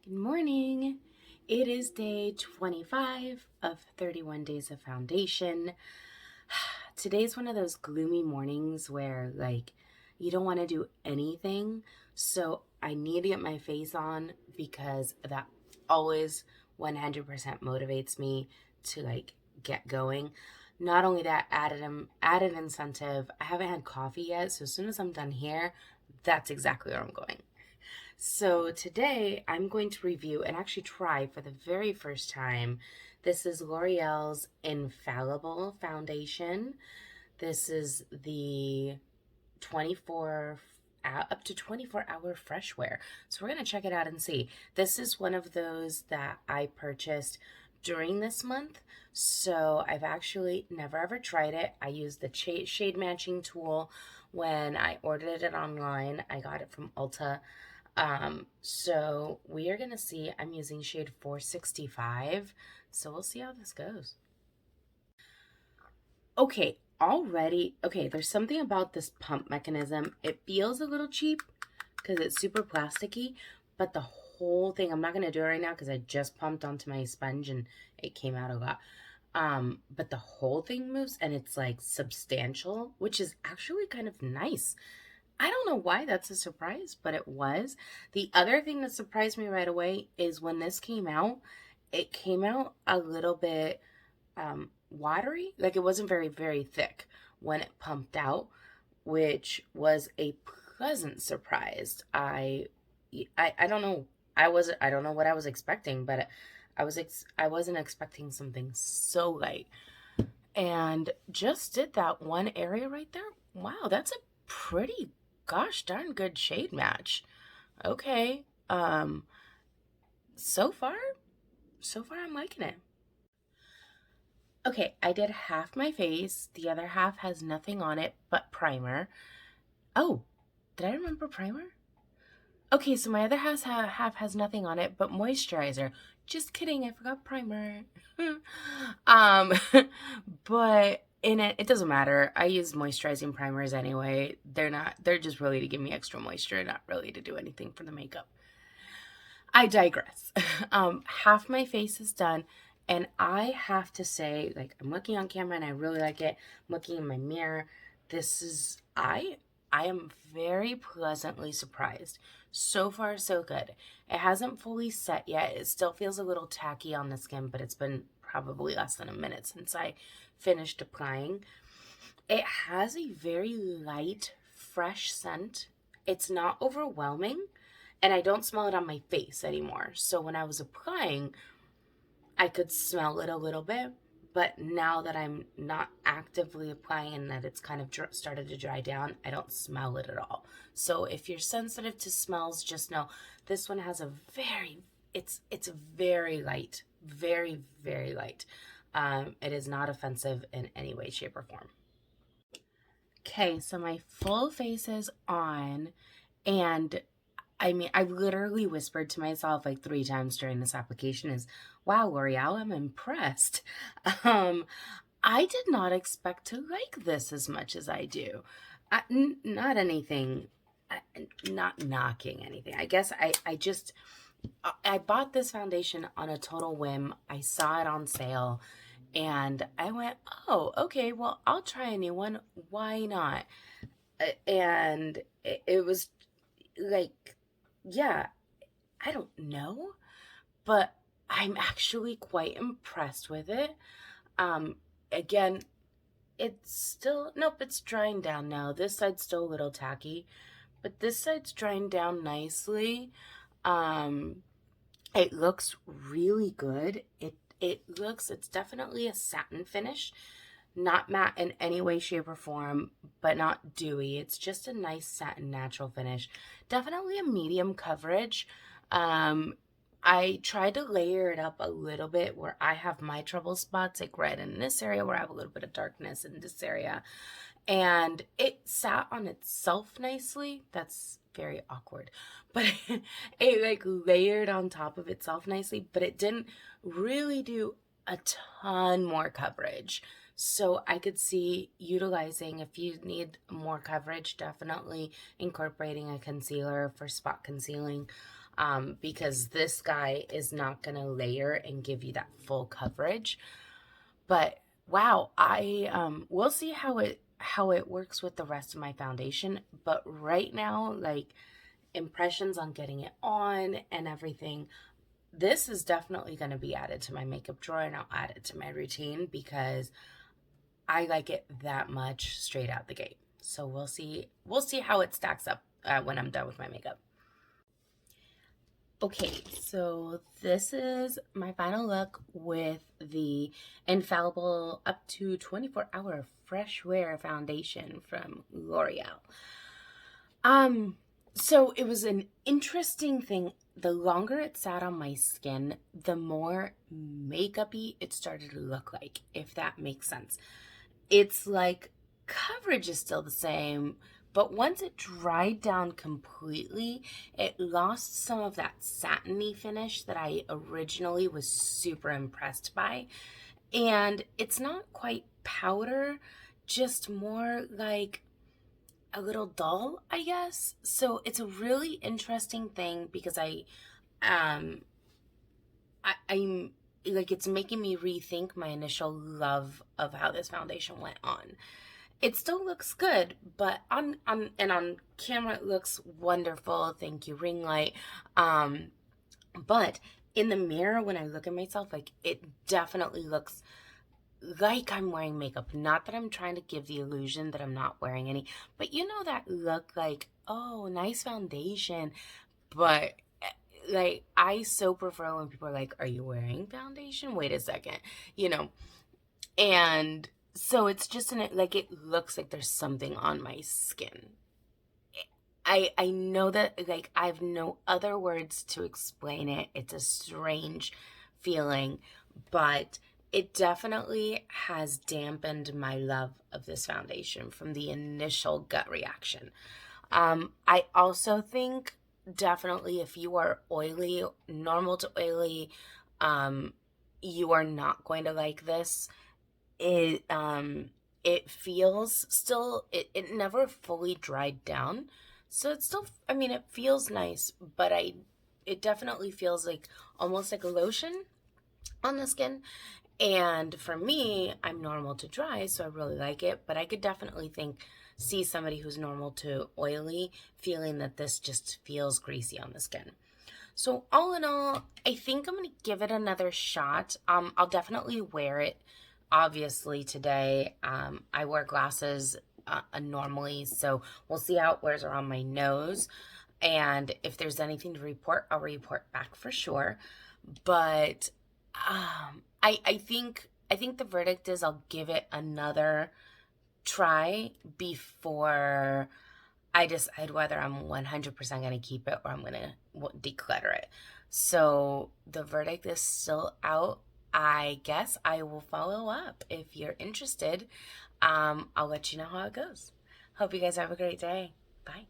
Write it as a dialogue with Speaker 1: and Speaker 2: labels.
Speaker 1: Good morning. It is day 25 of 31 days of foundation. Today's one of those gloomy mornings where, you don't want to do anything. So I need to get my face on because that always 100% motivates me to, get going. Not only that, added incentive. I haven't had coffee yet. So as soon as I'm done here, that's exactly where I'm going. So today I'm going to review and actually try for the very first time. This is L'Oreal's Infallible foundation. This is the 24 up to 24-hour fresh wear. So we're going to check it out and see. This is one of those that I purchased during this month. So I've actually never ever tried it. I used the shade matching tool when I ordered it online. I got it from Ulta. So we are going to see, I'm using shade 465. So we'll see how this goes. Okay, there's something about this pump mechanism. It feels a little cheap because it's super plasticky, but the whole thing, I'm not going to do it right now because I just pumped onto my sponge and it came out a lot. But the whole thing moves and it's like substantial, which is actually kind of nice. I don't know why that's a surprise, but it was. The other thing that surprised me right away is when this came out, it came out a little bit watery. Like it wasn't very, very thick when it pumped out, which was a pleasant surprise. I don't know. I don't know what I was expecting, but I wasn't expecting something so light. And just did that one area right there. Wow, that's a pretty gosh darn good shade match. Okay. So far I'm liking it. Okay, I did half my face. The other half has nothing on it but primer. Oh, did I remember primer? Okay, so my other half has nothing on it but moisturizer. Just kidding, I forgot primer. um, but in it doesn't matter. I use moisturizing primers anyway. They're just really to give me extra moisture, not really to do anything for the makeup. I digress. Half my face is done. And I have to say, I'm looking on camera and I really like it. I'm looking in my mirror. I am very pleasantly surprised. So far, so good. It hasn't fully set yet. It still feels a little tacky on the skin, but it's been probably less than a minute since I finished applying. It has a very light, fresh scent. It's not overwhelming, and I don't smell it on my face anymore. So when I was applying, I could smell it a little bit, but now that I'm not actively applying and that it's kind of started to dry down, I don't smell it at all. So if you're sensitive to smells, just know this one has it's very light, very, very light. It is not offensive in any way, shape, or form. Okay, so my full face is on, and I mean, I've literally whispered to myself like 3 times during this application is, wow, L'Oreal, I'm impressed. Um, I did not expect to like this as much as I do. Not anything, not knocking anything. I guess I bought this foundation on a total whim. I saw it on sale and I went, oh, okay, well, I'll try a new one. Why not? And it was like, yeah, I don't know, but I'm actually quite impressed with it. Again, nope, it's drying down now. This side's still a little tacky, but this side's drying down nicely. Um, it looks really good. It's definitely a satin finish. Not matte in any way, shape, or form, but not dewy. It's just a nice satin natural finish. Definitely a medium coverage. I tried to layer it up a little bit where I have my trouble spots, like right in this area where I have a little bit of darkness in this area. And it sat on itself nicely. That's very awkward. But it like layered on top of itself nicely, but it didn't really do a ton more coverage. So I could see utilizing, if you need more coverage, definitely incorporating a concealer for spot concealing. because this guy is not going to layer and give you that full coverage. But wow, we'll see how it works with the rest of my foundation. But right now, like, impressions on getting it on and everything, this is definitely going to be added to my makeup drawer, and I'll add it to my routine because I like it that much straight out the gate. So we'll see how it stacks up when I'm done with my makeup. Okay, so this is my final look with the Infallible up to 24-hour fresh wear foundation from L'Oreal. So it was an interesting thing. The longer it sat on my skin, the more makeup-y it started to look like, if that makes sense. It's like coverage is still the same, but once it dried down completely, it lost some of that satiny finish that I originally was super impressed by. And it's not quite powder, just more like a little dull, I guess. So it's a really interesting thing because I'm like, it's making me rethink my initial love of how this foundation went on. It still looks good, but on camera it looks wonderful. Thank you, ring light. But in the mirror, when I look at myself, like, it definitely looks like I'm wearing makeup. Not that I'm trying to give the illusion that I'm not wearing any, but you know that look like, oh, nice foundation. But like, I so prefer when people are like, are you wearing foundation? Wait a second, you know? And so it's just like, it looks like there's something on my skin. I know that, like, I have no other words to explain it. It's a strange feeling, but it definitely has dampened my love of this foundation from the initial gut reaction. I also think definitely if you are oily, normal to oily, you are not going to like this. It feels still, it never fully dried down. So it's still, I mean, it feels nice, but it definitely feels like almost like a lotion on the skin. And for me, I'm normal to dry, so I really like it, but I could definitely see somebody who's normal to oily feeling that this just feels greasy on the skin. So all in all, I think I'm going to give it another shot. I'll definitely wear it, obviously, today. I wear glasses normally, so we'll see how it wears around my nose. And if there's anything to report, I'll report back for sure. But I think the verdict is I'll give it another try before I decide whether I'm 100% going to keep it or I'm going to declutter it. So the verdict is still out. I guess I will follow up if you're interested. I'll let you know how it goes. Hope you guys have a great day. Bye.